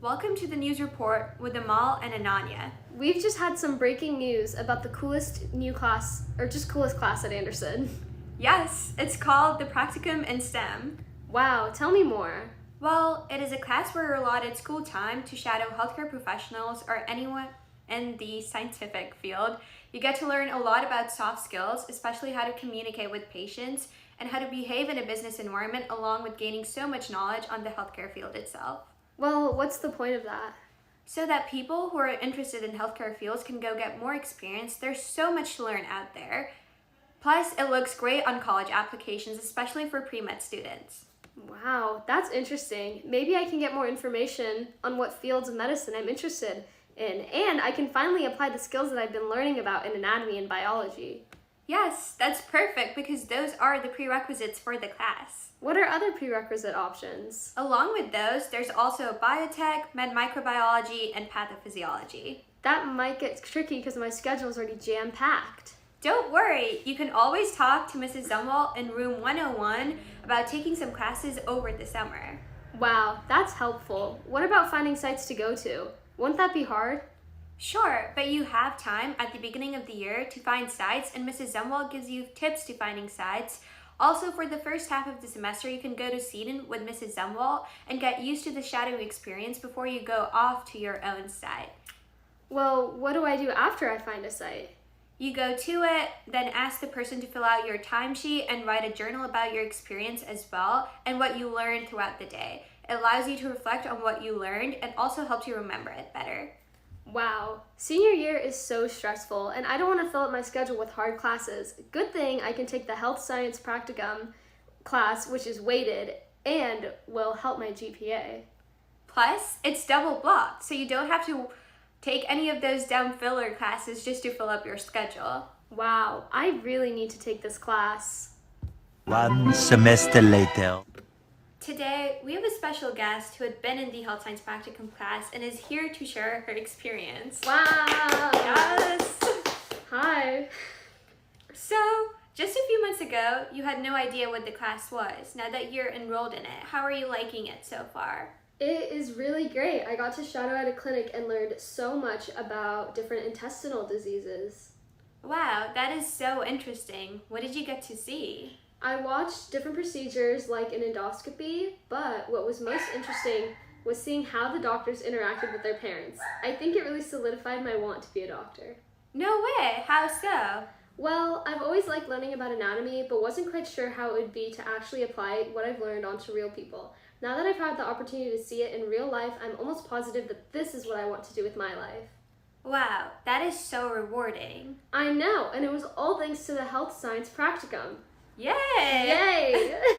Welcome to the news report with Amal and Ananya. We've just had some breaking news about the coolest new class, or just coolest class at Anderson. Yes, it's called the Practicum in STEM. Wow, tell me more. Well, it is a class where you're allotted school time to shadow healthcare professionals or anyone in the scientific field. You get to learn a lot about soft skills, especially how to communicate with patients and how to behave in a business environment, along with gaining so much knowledge on the healthcare field itself. Well, what's the point of that? So that people who are interested in healthcare fields can go get more experience. There's so much to learn out there. Plus, it looks great on college applications, especially for pre-med students. Wow, that's interesting. Maybe I can get more information on what fields of medicine I'm interested in, and I can finally apply the skills that I've been learning about in anatomy and biology. Yes, that's perfect because those are the prerequisites for the class. What are other prerequisite options? Along with those, there's also biotech, med microbiology, and pathophysiology. That might get tricky because my schedule is already jam-packed. Don't worry, you can always talk to Mrs. Zumwalt in room 101 about taking some classes over the summer. Wow, that's helpful. What about finding sites to go to? Won't that be hard? Sure, but you have time at the beginning of the year to find sites, and Mrs. Zumwalt gives you tips to finding sites. Also, for the first half of the semester, you can go to Sweden with Mrs. Zumwalt and get used to the shadowing experience before you go off to your own site. Well, what do I do after I find a site? You go to it, then ask the person to fill out your timesheet and write a journal about your experience as well and what you learned throughout the day. It allows you to reflect on what you learned and also helps you remember it better. Wow, senior year is so stressful and I don't want to fill up my schedule with hard classes. Good thing I can take the health science practicum class, which is weighted and will help my GPA. Plus, it's double blocked, so you don't have to take any of those dumb filler classes just to fill up your schedule. Wow, I really need to take this class. 1 semester later. Today, we have a special guest who had been in the health science practicum class and is here to share her experience. Wow! Yes! Hi! So, just a few months ago, you had no idea what the class was. Now that you're enrolled in it, how are you liking it so far? It is really great. I got to shadow at a clinic and learned so much about different intestinal diseases. Wow, that is so interesting. What did you get to see? I watched different procedures like an endoscopy, but what was most interesting was seeing how the doctors interacted with their parents. I think it really solidified my want to be a doctor. No way, how so? Well, I've always liked learning about anatomy, but wasn't quite sure how it would be to actually apply what I've learned onto real people. Now that I've had the opportunity to see it in real life, I'm almost positive that this is what I want to do with my life. Wow, that is so rewarding. I know, and it was all thanks to the health science practicum. Yay! Yay!